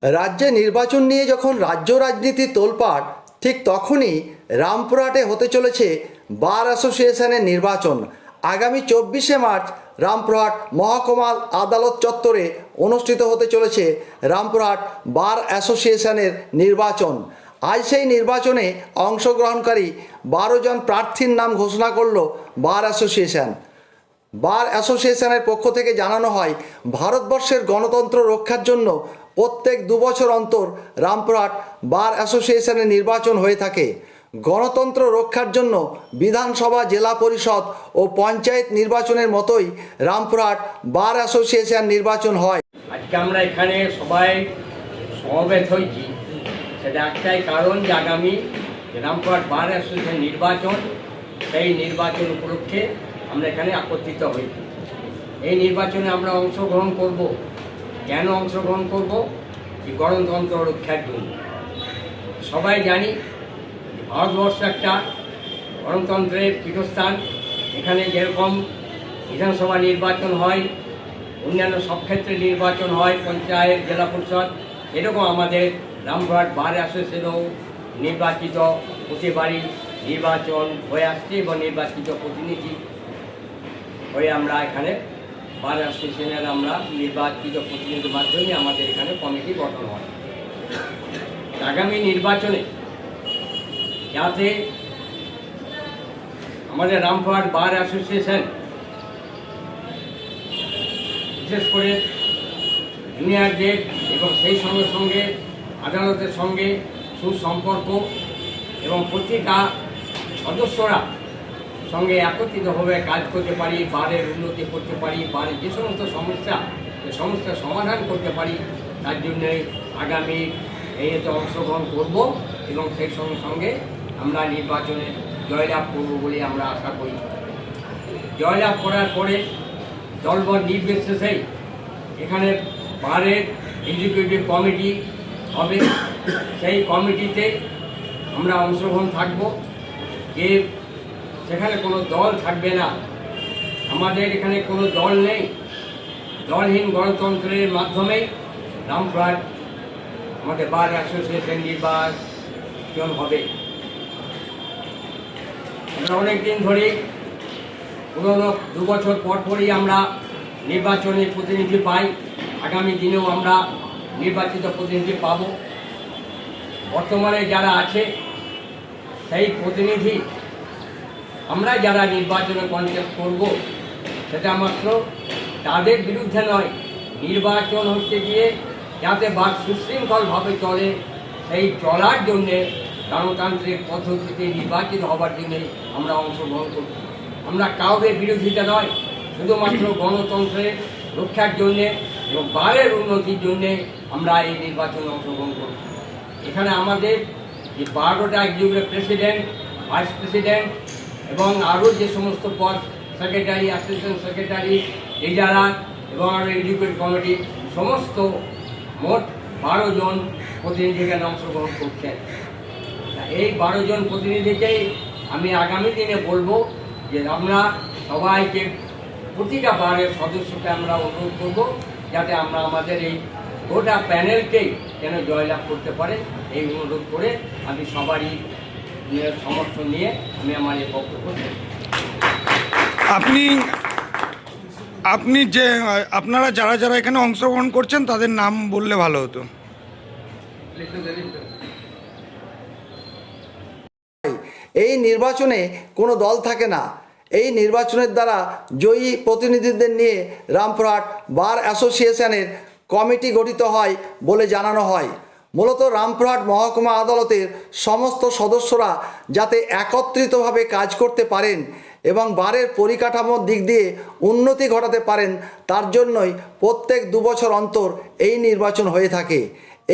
রাজ্যে নির্বাচন নিয়ে যখন রাজ্য রাজনীতি তোলপাড়, ঠিক তখনই রামপুরহাটে হতে চলেছে বার অ্যাসোসিয়েশনের নির্বাচন। আগামী 24শে মার্চ রামপুরহাট মহকুমা আদালত চত্বরে অনুষ্ঠিত হতে চলেছে রামপুরহাট বার অ্যাসোসিয়েশনের নির্বাচন। আজ সেই নির্বাচনে অংশগ্রহণকারী 12 জন প্রার্থীর নাম ঘোষণা করল বার অ্যাসোসিয়েশন। বার অ্যাসোসিয়েশনের পক্ষ থেকে জানানো হয়, ভারতবর্ষের গণতন্ত্র রক্ষার জন্য প্রত্যেক 2 বছর অন্তর রামপুরহাট বার অ্যাসোসিয়েশনের নির্বাচন হয়ে থাকে। গণতন্ত্র রক্ষার জন্য বিধানসভা, জেলা পরিষদ ও পঞ্চায়েত নির্বাচনের মতোই রামপুরহাট বার অ্যাসোসিয়েশন নির্বাচন হয়। আজকে আমরা এখানে সবাই সমবেত হয়েছি, সেটা একটাই কারণ যে আগামী রামপুরহাট বার অ্যাসোসিয়েশন নির্বাচন, সেই নির্বাচন উপলক্ষে আমরা এখানে একত্রিত হয়েছি। এই নির্বাচনে আমরা অংশগ্রহণ করব। কেন অংশগ্রহণ করব? এই গণতন্ত্র রক্ষার জন্য। সবাই জানি ভারতবর্ষ একটা গণতন্ত্রের পীঠস্থান। এখানে যেরকম বিধানসভা নির্বাচন হয়, অন্যান্য সব ক্ষেত্রে নির্বাচন হয়, পঞ্চায়েত, জেলা পরিষদ, এরকম আমাদের রামপুরহাট বার অ্যাসোসিয়েশনেও নির্বাচিত প্রতিবারই নির্বাচন হয়ে আসছে এবং নির্বাচিত প্রতিনিধি হয়ে আমরা এখানে বার অ্যাসোসিয়েশনের আমরা নির্বাচিত প্রতিনিধির মাধ্যমে আমাদের এখানে কমিটি গঠন হয়। আগামী নির্বাচনে যাতে আমাদের রামপুরহাট বার অ্যাসোসিয়েশন, বিশেষ করে জুনিয়রদের এবং সেই সঙ্গে সঙ্গে আদালতের সঙ্গে সুসম্পর্ক এবং প্রতিটা সদস্যরা সঙ্গে একত্রিতভাবে কাজ করতে পারি, বারের উন্নতি করতে পারি, বারের যে সমস্ত সমস্যা, সে সমস্যার সমাধান করতে পারি, তার জন্যে আগামী এতে অংশগ্রহণ করব এবং সেই সঙ্গে সঙ্গে আমরা নির্বাচনে জয়লাভ করব বলে আমরা আশা করি। জয়লাভ করার পরে দলবল নির্বিশেষেই এখানে বারের এক্সিকিউটিভ কমিটি হবে। সেই কমিটিতে আমরা অংশগ্রহণ থাকব। যে সেখানে কোনো দল থাকবে না, আমাদের এখানে কোনো দল নেই। দলহীন গণতন্ত্রের মাধ্যমেই রামপুরহাট আমাদের বার অ্যাসোসিয়েশন নির্বাচন হবে। আমরা অনেক দিন ধরে পুরোনো 2 বছর পরই আমরা নির্বাচনে প্রতিনিধি পাই। আগামী দিনেও আমরা নির্বাচিত প্রতিনিধি পাব। বর্তমানে যারা আছে সেই প্রতিনিধি আমরা যারা নির্বাচনে কনটেস্ট করব, সেটা মাত্র তাদের বিরুদ্ধে নয়। নির্বাচন হচ্ছে গিয়ে যাতে বাক সুশৃঙ্খলভাবে চলে, সেই চলার জন্যে গণতান্ত্রিক পদ্ধতিতে নির্বাচিত হবার জন্যে আমরা অংশগ্রহণ করছি। আমরা কাউকে বিরোধিতা নয়, শুধুমাত্র গণতন্ত্রের রক্ষার জন্যে এবং বারের উন্নতির জন্যে আমরা এই নির্বাচনে অংশগ্রহণ করছি। এখানে আমাদের যে 12টা এক্সিকিউটিভ প্রেসিডেন্ট, ভাইস প্রেসিডেন্ট এবং আরও যে সমস্ত পদ, সেক্রেটারি, অ্যাসিস্ট্যান্ট সেক্রেটারি, ট্রেজারার এবং আরও এক্সিকিউটিভ কমিটি, সমস্ত মোট 12 জন প্রতিনিধি এখানে অংশগ্রহণ করছেন। এই 12 জন প্রতিনিধিকেই আমি আগামী দিনে বলবো যে আমরা সবাইকে, প্রতিটা বারের সদস্যকে আমরা অনুরোধ করব যাতে আমরা আমাদের এই গোটা প্যানেলকেই যেন জয়লাভ করতে পারে, এই অনুরোধ করে আমি সবারই সমর্থন নিয়ে আমি আমার এই বক্তব্য দেব। আপনি যে আপনারা যারা যারা এখানে অংশগ্রহণ করছেন তাদের নাম বললে ভালো হতো। এই নির্বাচনে কোনো দল থাকে না। এই নির্বাচনের দ্বারা জয়ী প্রতিনিধিদের নিয়ে রামপুরহাট বার অ্যাসোসিয়েশনের কমিটি গঠিত হয় বলে জানানো হয়। মূলত রামপুরহাট মহকুমা আদালতের সমস্ত সদস্যরা যাতে একত্রিতভাবে কাজ করতে পারেন এবং বারের পরিকাঠামোর দিক দিয়ে উন্নতি ঘটাতে পারেন, তার জন্যই প্রত্যেক 2 বছর অন্তর এই নির্বাচন হয়ে থাকে।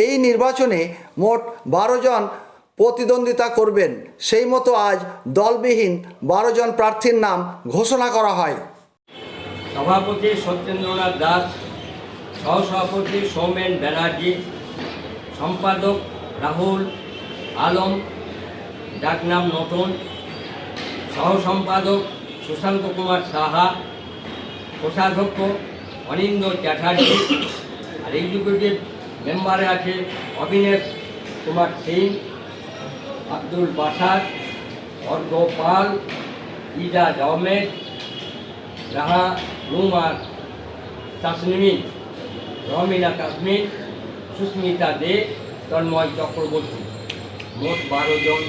এই নির্বাচনে মোট 12 জন প্রতিদ্বন্দ্বিতা করবেন। সেই মতো আজ দলবিহীন 12 জন প্রার্থীর নাম ঘোষণা করা হয়। সভাপতি সত্যেন্দ্রনাথ দাস, সহসভাপতি সৌমেন ব্যানার্জি, সম্পাদক রাহুল আলম, ডাকনাম নতুন, সহসম্পাদক সুশান্ত কুমার সাহা, কোষাধ্যক্ষ অনিন্দ্য চ্যাটার্জি, আর এক্সিকিউটিভ মেম্বারে আছে অবিনেশ কুমার সিং, আব্দুল বাসার, অর্ঘ পাল, ইজাজ আহমেদ, রাহা রুমার তাসনিমিন, রমিনা কাশ্মীর, সুস্মিতা দে, তন্ময় চক্রবর্তী। মোট 12 জন